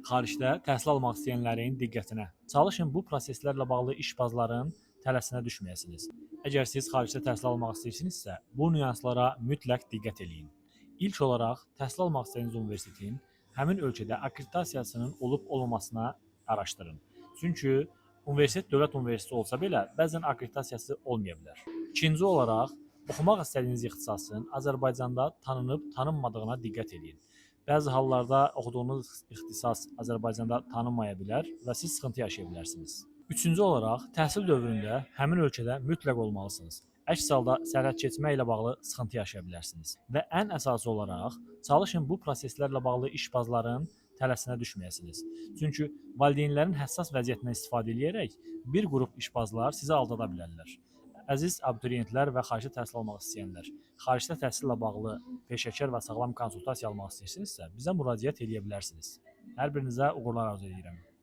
Xaricdə təhsil almaq istəyənlərin diqqətinə. Çalışın bu proseslərlə bağlı işbazların tələsinə düşməyəsiniz. Əgər siz xaricdə təhsil almaq istəyirsinizsə, bu nüanslara mütləq diqqət edin. İlk olaraq təhsil almaq istədiyiniz universitetin həmin ölkədə akkreditasiyasının olub-olmamasına araşdırın. Çünki universitet dövlət universiteti olsa belə, bəzən akkreditasiyası olmaya bilər. İkinci olaraq, oxumaq istədiyiniz ixtisasın Azərbaycanda tanınıb-tanınmadığına diqqət edin. Bəzi hallarda oxuduğunuz ixtisas Azərbaycanda tanınmaya bilər və siz sıxıntı yaşaya bilərsiniz. Üçüncü olaraq, təhsil dövründə həmin ölkədə mütləq olmalısınız. Əks halda sərhəd keçmə ilə bağlı sıxıntı yaşaya bilərsiniz. Və ən əsası olaraq, çalışın bu proseslərlə bağlı işbazların tələsinə düşməyəsiniz. Çünki valideynlərin həssas vəziyyətindən istifadə edərək bir qrup işbazlar sizi aldada bilərlər. Əziz abituriyentlər və xarici təhsil almaq istəyənlər, xaricdə təhsillə bağlı peşəkar və sağlam konsultasiya almaq istəyirsinizsə, bizə müraciət edə bilərsiniz. Hər birinizə uğurlar arzu edirəm.